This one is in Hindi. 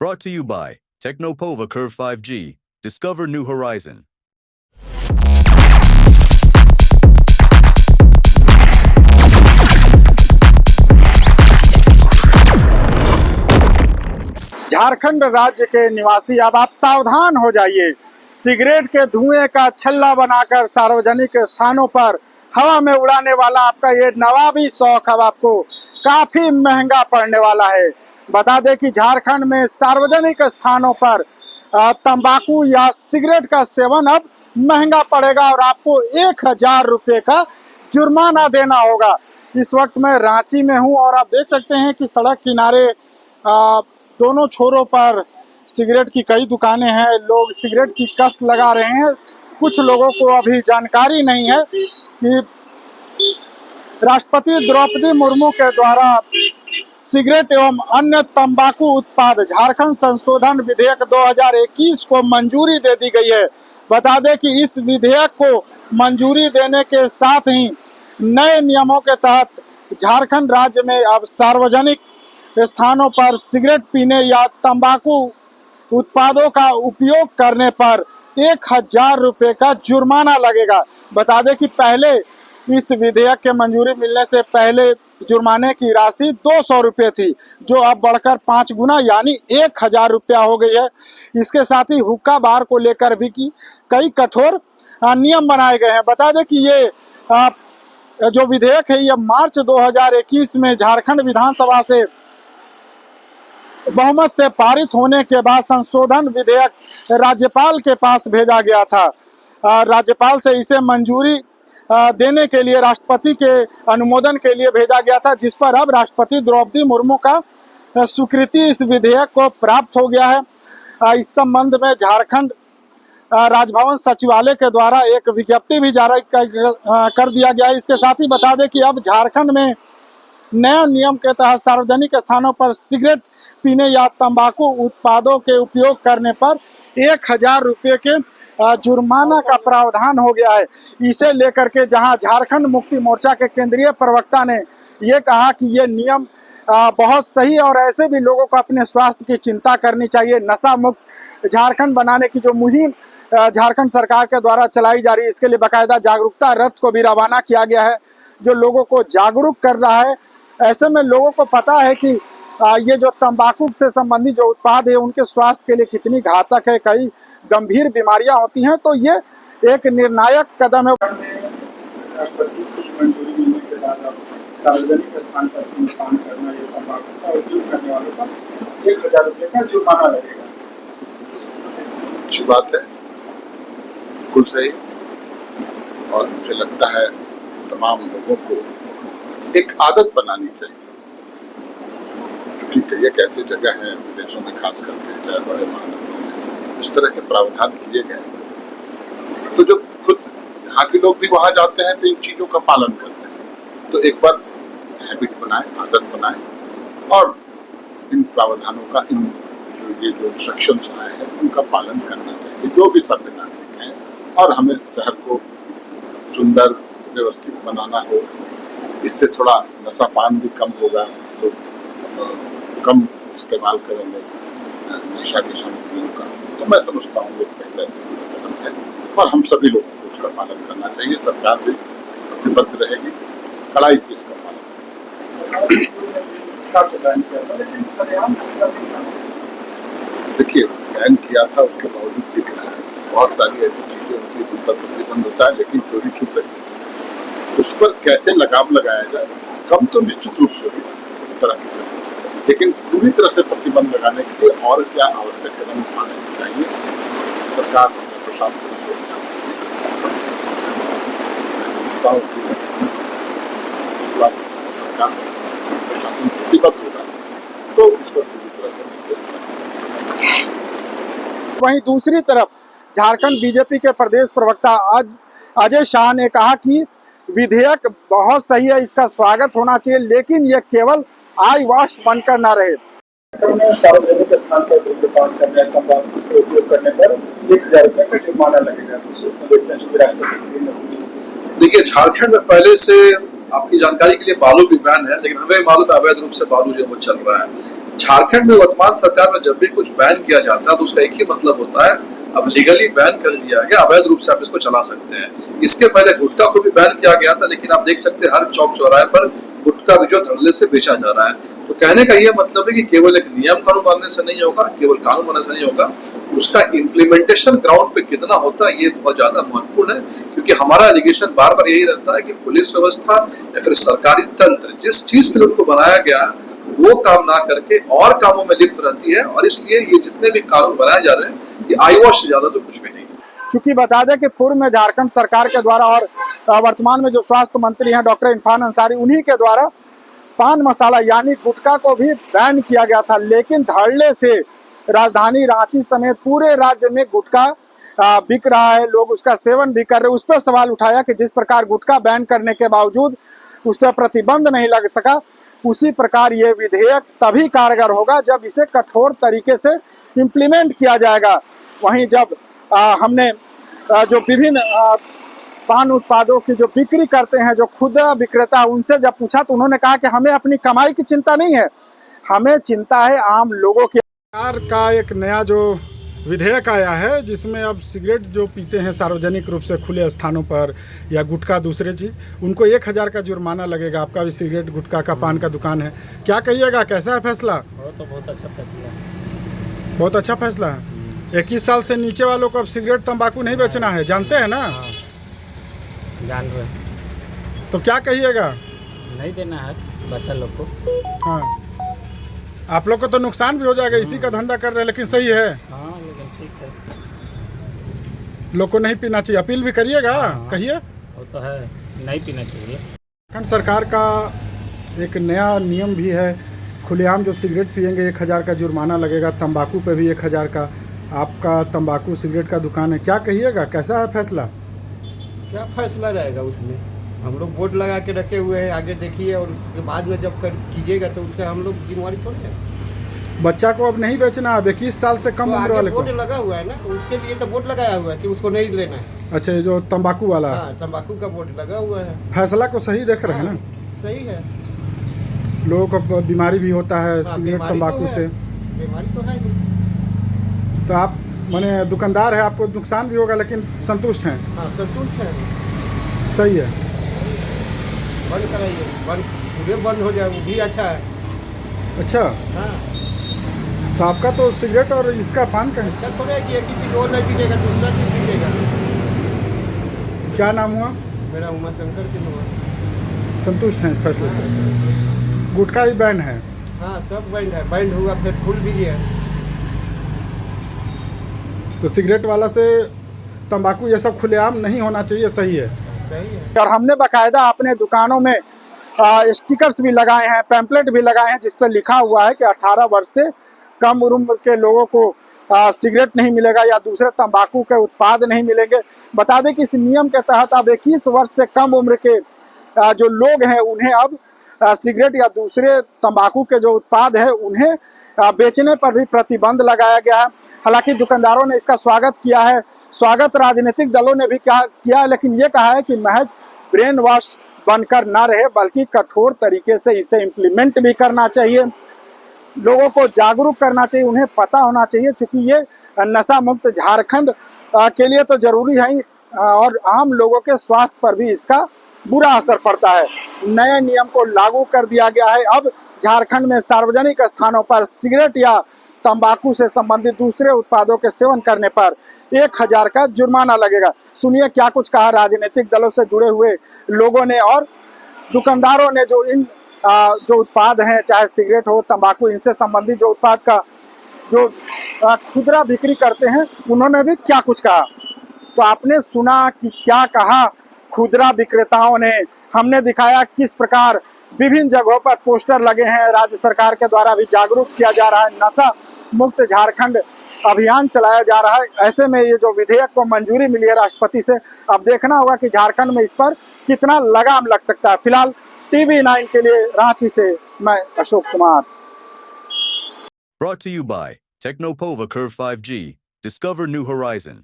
Brought to you by Technopova Curve 5G. Discover new horizon. Jharkhand राज्य के निवासी अब आप सावधान हो जाइए। सिगरेट के धुएं का छल्ला बनाकर सार्वजनिक स्थानों पर हवा में उड़ाने वाला आपका ये नवाबी शौक अब आपको काफी महंगा पड़ने वाला है। बता दें कि झारखंड में सार्वजनिक स्थानों पर तंबाकू या सिगरेट का सेवन अब महंगा पड़ेगा और आपको 1000 रुपये का जुर्माना देना होगा। इस वक्त मैं रांची में हूँ और आप देख सकते हैं कि सड़क किनारे दोनों छोरों पर सिगरेट की कई दुकानें हैं। लोग सिगरेट की कस लगा रहे हैं। कुछ लोगों को अभी जानकारी नहीं है कि राष्ट्रपति द्रौपदी मुर्मू के द्वारा सिगरेट एवं अन्य तंबाकू उत्पाद झारखंड संशोधन विधेयक 2021 को मंजूरी दे दी गई है। बता दें कि इस विधेयक को मंजूरी देने के साथ ही नए नियमों के तहत झारखंड राज्य में अब सार्वजनिक स्थानों पर सिगरेट पीने या तंबाकू उत्पादों का उपयोग करने पर 1000 रुपये का जुर्माना लगेगा। बता दें कि पहले इस विधेयक के मंजूरी मिलने से पहले जुर्माने की राशि 200 रुपये थी, जो अब बढ़कर 5 गुना यानी 1000 रुपया हो गई है। इसके साथ ही हुक्का बार को लेकर भी की कई कठोर नियम बनाए गए हैं। बता दें कि ये जो विधेयक है ये मार्च 2021 में झारखंड विधानसभा से बहुमत से पारित होने के बाद संशोधन विधेयक राज्यपाल के पास भेजा गया था। राज्यपाल से इसे मंजूरी देने के लिए राष्ट्रपति के अनुमोदन के लिए भेजा गया था, जिस पर अब राष्ट्रपति द्रौपदी मुर्मू का स्वीकृति इस विधेयक को प्राप्त हो गया है। इस संबंध में झारखंड राजभवन सचिवालय के द्वारा एक विज्ञप्ति भी जारी कर दिया गया है। इसके साथ ही बता दें कि अब झारखंड में नया नियम के तहत सार्वजनिक स्थानों पर सिगरेट पीने या तंबाकू उत्पादों के उपयोग करने पर 1000 रुपये के जुर्माना का प्रावधान हो गया है। इसे लेकर के जहां झारखंड मुक्ति मोर्चा के केंद्रीय प्रवक्ता ने ये कहा कि ये नियम बहुत सही और ऐसे भी लोगों को अपने स्वास्थ्य की चिंता करनी चाहिए। नशा मुक्त झारखंड बनाने की जो मुहिम झारखंड सरकार के द्वारा चलाई जा रही है, इसके लिए बाकायदा जागरूकता रथ को भी रवाना किया गया है, जो लोगों को जागरूक कर रहा है। ऐसे में लोगों को पता है कि ये जो तंबाकू से संबंधित जो उत्पाद है उनके स्वास्थ्य के लिए कितनी घातक है, कई गंभीर बीमारियां होती हैं। तो ये एक निर्णायक कदम है। राष्ट्रपति की मंजूरी मिलने के बाद अब सार्वजनिक स्थान पर धूम्रपान करना या तंबाकू का उपयोग करने वालों पर 1000 रुपये का जुर्माना लगेगा। अच्छी बात है, बिल्कुल सही। और मुझे लगता है तमाम लोगों को एक आदत बनानी चाहिए, क्योंकि कई एक ऐसी जगह है विदेशों में खास करके चाहे बड़े महानगरों में इस तरह के प्रावधान किए गए, तो जो खुद यहाँ के लोग भी वहाँ जाते हैं तो इन चीज़ों का पालन करते हैं। तो एक बार हैबिट बनाए, आदत बनाए और इन प्रावधानों का, इन ये जो इंस्ट्रक्शंस आए हैं उनका पालन करना चाहिए, जो भी सभ्य नागरिक हैं। और हमें शहर को सुंदर व्यवस्थित बनाना हो, इससे थोड़ा नशापान भी कम होगा, तो कम इस्तेमाल करेंगे नशा की सामग्रियों का। तो मैं समझता हूँ एक बेहतर कदम है और हम सभी लोगों को उसका पालन करना चाहिए। सरकार भी प्रतिबद्ध रहेगी कड़ाई से इसका पालन। देखिए, बैन किया था, उसके बावजूद दिख रहा है बहुत सारी ऐसी चीजें होती है जिन पर प्रतिबंध होता है, लेकिन चोरी छुप रही उस पर कैसे लगाम लगाया जाए। कम तो निश्चित रूप से इस तरह की, लेकिन पूरी तरह से प्रतिबंध लगाने के लिए और क्या आवश्यक कदम उठाने चाहिए सरकार प्रशासन को सोचना चाहिए। मैं समझता हूँ कि इस बार सरकार प्रशासन प्रतिबद्ध होगा तो इस पर पूरी तरह से। वहीं दूसरी तरफ झारखंड बीजेपी के प्रदेश प्रवक्ता अजय शाह ने कहा कि विधेयक बहुत सही है, इसका स्वागत होना चाहिए, लेकिन यह केवल आई वॉश बनकर न रहे। सार्वजनिक स्थान पर धूम्रपान करने, तंबाकू के उपयोग करने पर 1000 रुपये का जुर्माना लगेगा। देखिए, झारखंड में पहले से आपकी जानकारी के लिए बालू भी बैन है, लेकिन हमें मालूम है अवैध रूप से बालू जो वो चल रहा है। झारखंड में वर्तमान सरकार में जब भी कुछ बैन किया जाता है तो उसका एक ही मतलब होता है, अब लीगली बैन कर दिया गया, अवैध रूप से आप इसको चला सकते हैं। इसके पहले गुटखा को भी बैन किया गया था, लेकिन आप देख सकते हैं हर चौक चौराहे पर गुटखा भी जो धड़ल्ले से बेचा जा रहा है। तो कहने का यह मतलब है कि केवल एक नियम कानून मानने से नहीं होगा, केवल कानून मानने से नहीं होगा, उसका इम्प्लीमेंटेशन ग्राउंड पे कितना होता है ये बहुत ज्यादा महत्वपूर्ण है। क्योंकि हमारा एलिगेशन बार बार यही रहता है कि पुलिस व्यवस्था या फिर सरकारी तंत्र जिस चीज के लिए उनको बनाया गया वो काम ना करके और कामों में लिप्त रहती है, और इसलिए ये जितने भी कानून बनाए जा रहे हैं ये आई वॉश से ज्यादा तो कुछ भी नहीं। चूंकि बता दें कि पूर्व में झारखंड सरकार के द्वारा और वर्तमान में जो स्वास्थ्य मंत्री हैं डॉक्टर इरफान अंसारी, उन्हीं के द्वारा पान मसाला यानी गुटखा को भी बैन किया गया था, लेकिन धड़ल्ले से राजधानी रांची समेत पूरे राज्य में गुटखा बिक रहा है, लोग उसका सेवन भी कर रहे हैं। उस पर सवाल उठाया कि जिस प्रकार गुटखा बैन करने के बावजूद उस पर प्रतिबंध नहीं लग सका, उसी प्रकार ये विधेयक तभी कारगर होगा जब इसे कठोर तरीके से इम्प्लीमेंट किया जाएगा। वहीं जब हमने जो विभिन्न पान उत्पादों की जो बिक्री करते हैं, जो खुदरा विक्रेता, उनसे जब पूछा तो उन्होंने कहा कि हमें अपनी कमाई की चिंता नहीं है, हमें चिंता है आम लोगों की। सरकार का एक नया जो विधेयक आया है जिसमें अब सिगरेट जो पीते हैं सार्वजनिक रूप से खुले स्थानों पर या गुटखा दूसरे चीज़, उनको 1000 का जुर्माना लगेगा। आपका भी सिगरेट गुटखा का पान का दुकान है, क्या कहिएगा, कैसा है फैसला? बहुत अच्छा फैसला है। बहुत अच्छा फैसला है। 21 साल से नीचे वालों को अब सिगरेट तंबाकू नहीं बेचना है, जानते हैं ना? जान रहे हैं। तो क्या कहिएगा? नहीं देना है बच्चा लोग को। हाँ, आप लोग को तो नुकसान भी हो जाएगा, इसी का धंधा कर रहे हैं, लेकिन सही है। हाँ लेकिन ठीक है, लोग को नहीं पीना चाहिए, अपील भी करिएगा। हाँ, कहिए। वो तो है, नहीं पीना चाहिए। झारखंड सरकार का एक नया नियम भी है, खुलेआम जो सिगरेट पिएंगे 1000 का जुर्माना लगेगा, तंबाकू पे भी 1000 का। आपका तंबाकू सिगरेट का दुकान है, क्या कहिएगा, कैसा है फैसला? क्या फैसला रहेगा उसमें? हम लोग बोर्ड लगा के रखे हुए हैं, आगे देखिए, और उसके बाद में जब कीजिएगा तो उसका हम लोग जिम्मेवारी थोड़ी है। बच्चा को अब नहीं बेचना, अब 21 साल से कम तो उम्र वाले को। बोर्ड लगा हुआ है ना, उसके लिए तो बोर्ड लगाया हुआ है कि उसको नहीं लेना है। अच्छा, ये जो तंबाकू वाला हाँ, तंबाकू का बोर्ड लगा हुआ है। फैसला को सही देख रहे हैं ना? सही है। लोगों को बीमारी भी होता है हाँ, सिगरेट बीमारी तंबाकू तो है। से। बीमारी तो है ही। तो आप माने दुकानदार है, आपको नुकसान भी होगा लेकिन संतुष्ट हैं? हाँ, संतुष्ट है। सही है। बंद कराइए, बंद पूरे बंद हो जाए वो भी अच्छा है। अच्छा, हाँ, तो आपका तो सिगरेट और इसका पान का है। अच्छा थोड़ा है कि ये किसी को और नहीं पीनेगा, दूसरा चीज़ पीनेगा। क्या नाम हुआ? मेरा उमा शंकर सिंह हुआ। संतुष्ट हैं इस फैसले से? गुटखा ही बैन है? हाँ, सब बैंड है, बैंड हुआ, फिर फुल भी है। तो सिगरेट वाला से तंबाकू ये सब खुलेआम नहीं होना चाहिए, सही है। सही है। और हमने बाकायदा अपने दुकानों में स्टिकर्स भी लगाए हैं, पैम्पलेट भी लगाए हैं, जिस पर लिखा हुआ है कि 18 वर्ष से कम उम्र के लोगों को सिगरेट नहीं मिलेगा या दूसरे तंबाकू के उत्पाद नहीं मिलेंगे। बता दें कि इस नियम के तहत अब 21 वर्ष से कम उम्र के जो लोग हैं उन्हें अब सिगरेट या दूसरे तंबाकू के जो उत्पाद है उन्हें बेचने पर भी प्रतिबंध लगाया गया है। हालांकि दुकानदारों ने इसका स्वागत किया है, स्वागत राजनीतिक दलों ने भी किया है, लेकिन ये कहा है कि महज ब्रेन वॉश बनकर ना रहे बल्कि कठोर तरीके से इसे इम्प्लीमेंट भी करना चाहिए, लोगों को जागरूक करना चाहिए, उन्हें पता होना चाहिए, क्योंकि ये नशा मुक्त झारखंड के लिए तो जरूरी है ही, और आम लोगों के स्वास्थ्य पर भी इसका बुरा असर पड़ता है। नए नियम को लागू कर दिया गया है। अब झारखंड में सार्वजनिक स्थानों पर सिगरेट या तंबाकू से संबंधित दूसरे उत्पादों के सेवन करने पर 1000 का जुर्माना लगेगा। सुनिए क्या कुछ कहा राजनीतिक दलों से जुड़े हुए लोगों ने और दुकानदारों ने, जो इन जो उत्पाद हैं, चाहे सिगरेट हो, तंबाकू, इनसे संबंधित जो उत्पाद का जो खुदरा बिक्री करते हैं, उन्होंने भी क्या कुछ कहा। तो आपने सुना कि क्या कहा खुदरा विक्रेताओं ने। हमने दिखाया किस प्रकार विभिन्न जगहों पर पोस्टर लगे हैं, राज्य सरकार के द्वारा भी जागरूक किया जा रहा है, नशा मुक्त झारखंड अभियान चलाया जा रहा है। ऐसे में ये जो विधेयक को मंजूरी मिली है राष्ट्रपति से, अब देखना होगा कि झारखंड में इस पर कितना लगाम लग सकता है। फिलहाल TV9 के लिए रांची से मैं Ashok Kumar. Brought to you by Technopova Curve 5G. Discover new horizon.